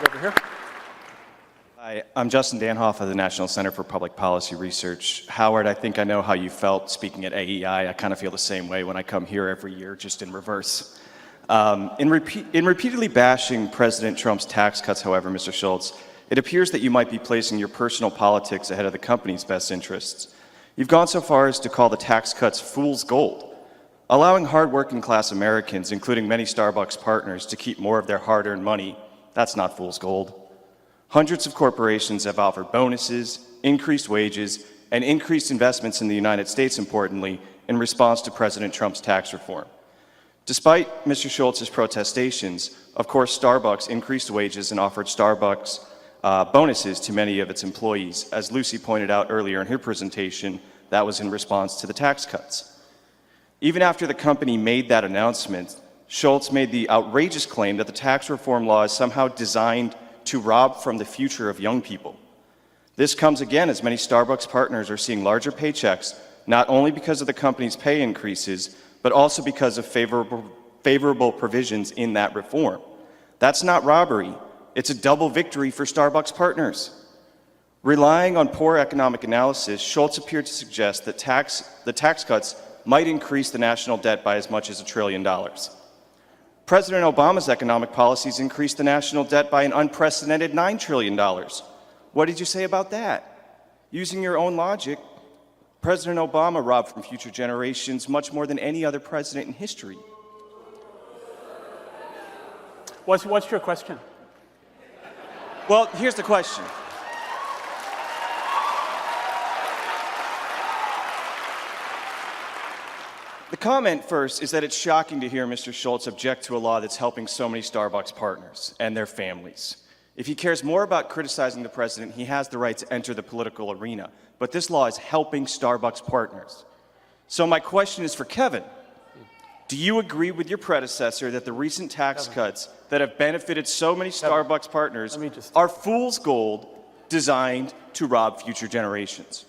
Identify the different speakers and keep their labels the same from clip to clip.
Speaker 1: Over here.
Speaker 2: Hi, I'm Justin Danhof of the National Center for Public Policy Research. Howard, I think I know how you felt speaking at AEI. I kind of feel the same way when I come here every year, just in reverse. In repeatedly bashing President Trump's tax cuts, however, Mr. Schultz, it appears that you might be placing your personal politics ahead of the company's best interests. You've gone so far as to call the tax cuts fool's gold, allowing hard-working class Americans, including many Starbucks partners, to keep more of their hard-earned money. That's not fool's gold. Hundreds of corporations have offered bonuses, increased wages, and increased investments in the United States, importantly, in response to President Trump's tax reform. Despite Mr. Schultz's protestations, of course, Starbucks increased wages and offered Starbucks bonuses to many of its employees. As Lucy pointed out earlier in her presentation, that was in response to the tax cuts. Even after the company made that announcement, Schultz made the outrageous claim that the tax reform law is somehow designed to rob from the future of young people. This comes again as many Starbucks partners are seeing larger paychecks, not only because of the company's pay increases, but also because of favorable provisions in that reform. That's not robbery. It's a double victory for Starbucks partners. Relying on poor economic analysis, Schultz appeared to suggest that the tax cuts might increase the national debt by as much as $1 trillion. President Obama's economic policies increased the national debt by an unprecedented $9 trillion. What did you say about that? Using your own logic, President Obama robbed from future generations much more than any other president in history.
Speaker 1: What's your question?
Speaker 2: Well, here's the question. The comment first is that it's shocking to hear Mr. Schultz object to a law that's helping so many Starbucks partners and their families. If he cares more about criticizing the president, he has the right to enter the political arena. But this law is helping Starbucks partners. So my question is for Kevin. Do you agree with your predecessor that the recent tax cuts that have benefited so many Starbucks partners are fool's gold designed to rob future generations?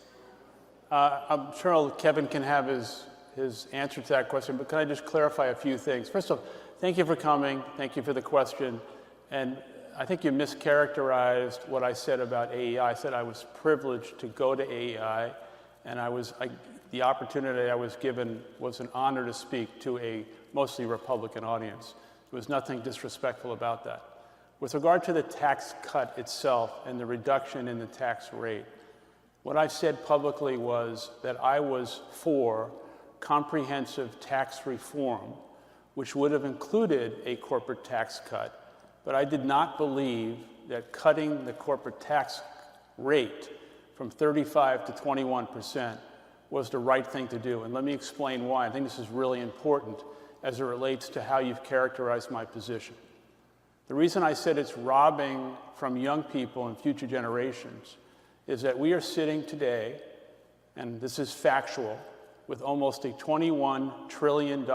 Speaker 1: I'm sure Kevin can have his answer to that question, but can I just clarify a few things? First of all, thank you for coming. Thank you for the question. And I think you mischaracterized what I said about AEI. I said I was privileged to go to AEI, and the opportunity I was given was an honor to speak to a mostly Republican audience. There was nothing disrespectful about that. With regard to the tax cut itself and the reduction in the tax rate, what I said publicly was that I was for comprehensive tax reform, which would have included a corporate tax cut. But I did not believe that cutting the corporate tax rate from 35% to 21% was the right thing to do. And let me explain why. I think this is really important as it relates to how you've characterized my position. The reason I said it's robbing from young people and future generations is that we are sitting today, and this is factual, with almost a $21 trillion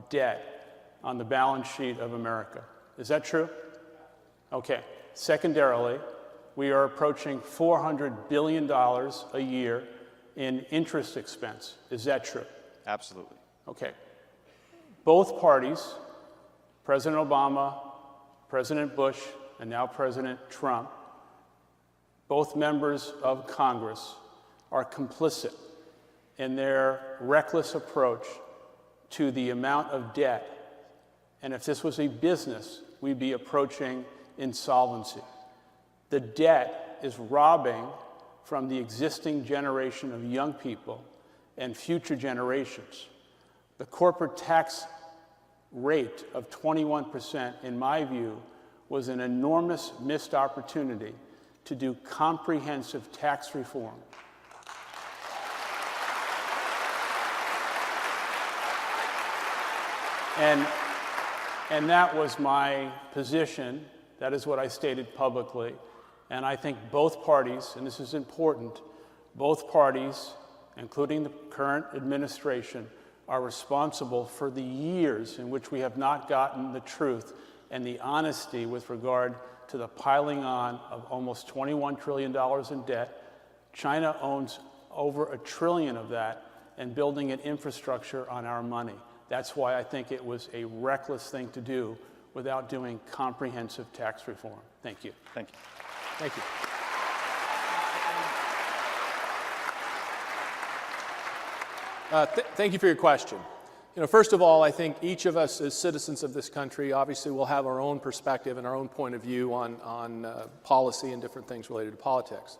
Speaker 1: debt on the balance sheet of America. Is that true? Okay. Secondarily, we are approaching $400 billion a year in interest expense. Is that true?
Speaker 2: Absolutely.
Speaker 1: Okay. Both parties, President Obama, President Bush, and now President Trump, both members of Congress, are complicit in their reckless approach to the amount of debt. And if this was a business, we'd be approaching insolvency. The debt is robbing from the existing generation of young people and future generations. The corporate tax rate of 21%, in my view, was an enormous missed opportunity to do comprehensive tax reform. And that was my position. That is what I stated publicly. And I think both parties, and this is important, both parties, including the current administration, are responsible for the years in which we have not gotten the truth and the honesty with regard to the piling on of almost $21 trillion in debt. China owns over $1 trillion of that and building an infrastructure on our money. That's why I think it was a reckless thing to do without doing comprehensive tax reform. Thank you.
Speaker 2: Thank you.
Speaker 3: Thank you. Thank you for your question. First of all, I think each of us as citizens of this country obviously will have our own perspective and our own point of view on policy and different things related to politics.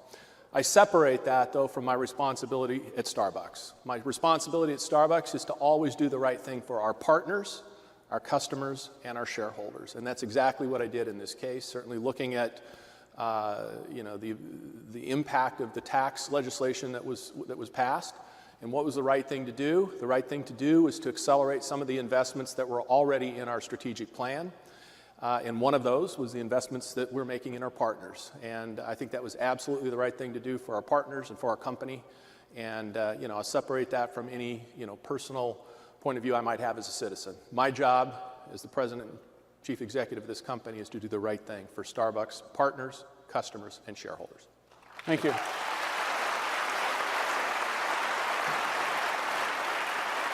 Speaker 3: I separate that, though, from my responsibility at Starbucks. My responsibility at Starbucks is to always do the right thing for our partners, our customers, and our shareholders. And that's exactly what I did in this case, certainly looking at the impact of the tax legislation that was passed. And what was the right thing to do? The right thing to do was to accelerate some of the investments that were already in our strategic plan. And one of those was the investments that we're making in our partners. And I think that was absolutely the right thing to do for our partners and for our company. And I'll separate that from any personal point of view I might have as a citizen. My job as the president and chief executive of this company is to do the right thing for Starbucks partners, customers, and shareholders.
Speaker 1: Thank you.